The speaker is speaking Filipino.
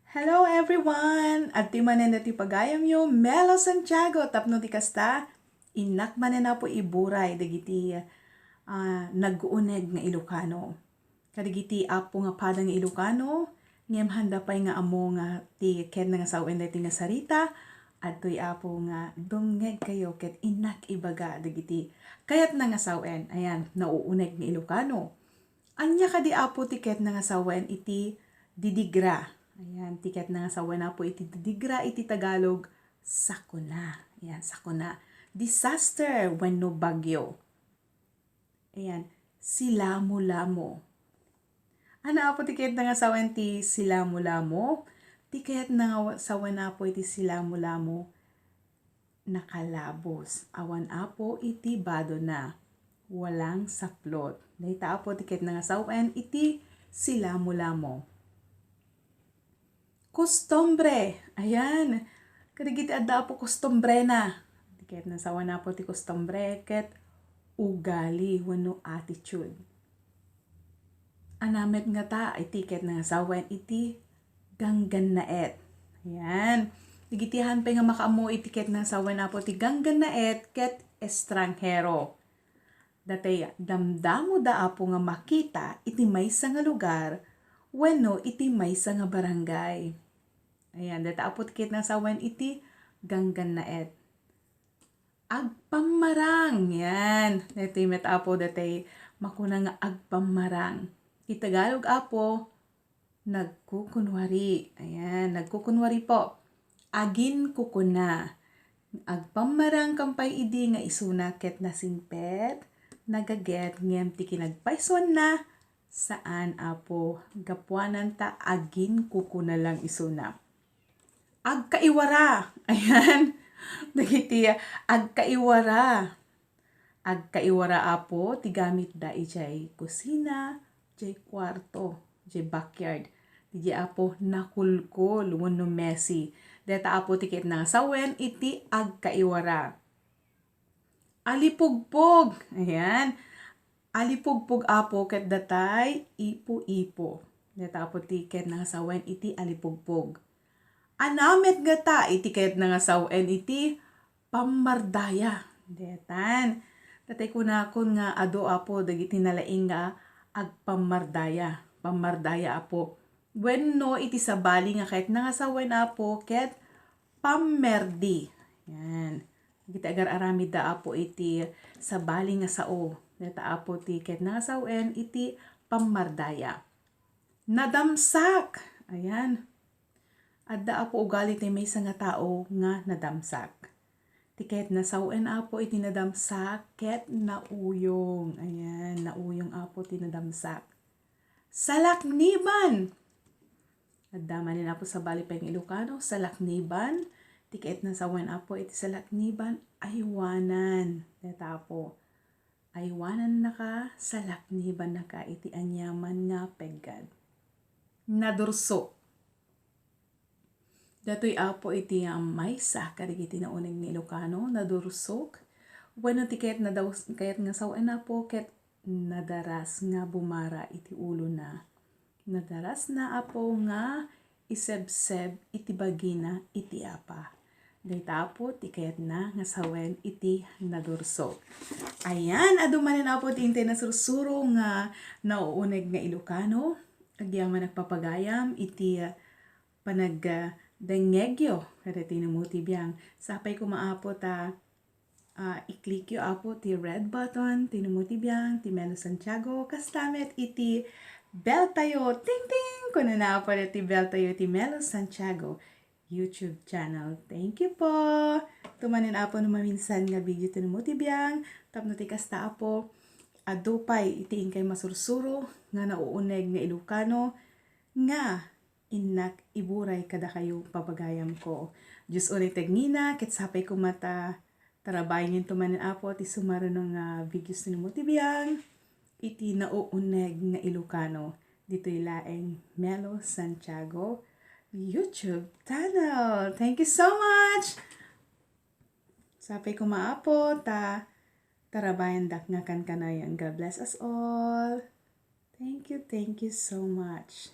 Hello everyone! At ti manen na ti pagayam yo, Melo Santiago, tapno ti kasta, inak manen na po iburay, dagiti nag-uuneg nga Ilocano. Kadigiti apo nga padang nga Ilocano, ngem handa pa'y nga amo nga ti ken nga sawen ti nga sarita, at to'y apo nga dungeg kayo ket inak ibaga, dagiti kayat na nga sawen, ayan, nauuneg nga Ilocano. Anya ka di apo tiket na nga sawen iti didigra. Ayan, tiket na nga sawen na po iti didigra iti Tagalog, sakuna. Ayan, sakuna. Disaster when no bagyo. Ayan, silamo-lamo. Ano apo tiket na nga sawen ti silamo-lamo? Tiket na nga sawen na po iti silamo-lamo, nakalabos. Awan apo iti bado na. Walang saplot. Dahita apo tiket na nga sawen iti silamo-lamo. Kustombre. Ayan. Kadigiti adda po kustombre na. Tiket na sawan na po ti kustombre ket ugali wenno attitude. Anamet nga ta ay tiket na sawan iti ganggan naet. Ayan. Digitihan pa nga makaamo itiket na sawan na po ti ganggan naet ket estranghero. Datay damdamo da apo nga makita iti maysa nga lugar wenno iti maysa nga barangay. Ayan, data apo tiket na sawan iti ganggan naet. Agpamarang. Yan. Dito met apo datay makuna nga agpamarang. Itagalog apo, nagkukunwari. Ayan, nagkukunwari po. Agin kukuna. Agpamarang kampay idi nga isuna ket na simpet, nagaget ngem ti kinagpayson na, saan apo gapuanan ta agin kukuna lang isuna. Agkaiwara. Ayan. Dagiti agkaiwara. Agkaiwara apo ti gamit da ijay kusina, jay kwarto, jay backyard. Ti apo nakulkol wenno messy. Deta apo tiket na sawen iti agkaiwara. Alipugpog. Ayan. Alipugpog apo ket datay ipo-ipo. Deta apo tiket na sawen iti alipugpog. Anamet nga ta itiket na nga sawen iti pamardaya. Detan. Datay kunakon nga ado apo dagiti nalaing nga agpamardaya. Pamardaya apo. Wenno iti sabali nga kahit na nga sawen apo ket pammerdi. Yan. Dagiti agar-aramid da apo iti sabali nga sao. Deta apo tiket na nga sawen iti pamardaya. Nadamsak. Ayan. Adda apo ugali ti maysa nga tao nga nadamsak. Tiket na sawen apo iti nadamsak ket nauyong. Ayan, nauyong apo ti nadamsak. Salakniban. Adda manin apo sa bali pang Ilocano, salakniban. Tiket na sawen apo iti salakniban, aywanan. Deta apo, aywanan na ka, salakniban na ka iti anyaman nga peggad. Nadurso. Datoy apo iti maysa kadigiti nauneg ni Ilocano, nadursok. Wenno tiket na daw kayat nga sawen apo ket nadaras nga bumara iti ulo na. Nadaras na apo nga isebseb iti bagina iti apa. Dayta apo tiket na nga sawen iti nadursok. Ayan, adu manen apo ti intay na sursuro nga nauuneg nga Ilocano. Agyaman nagpapagayam iti panagdengegyo kada tinumuti biyang. Sapay ko maapo ta i-click yo apo ti red button tinumuti biyang ti Melo Santiago kastamet iti bell tayo ting ting kuno na apo ti bell tayo ti Melo Santiago YouTube channel. Thank you po. Tumanin apo no maminsan nga video tinumuti biyang tapno ti kasta apo adupay iti ingkay masursuro nga nauuneg nga Ilocano nga inak iburay kada kayo papagayam ko. Diyos ulit tegnina ket sapay ko mata tarabayin tumanin apo ti sumaro nga videos tinumuti biyang iti nauuneg nga Ilocano. Dito'y laeng Melo Santiago YouTube channel. Thank you so much. Sapay ko maapo ta tarabayan dak nga kan kanayan. God bless us all. Thank you so much.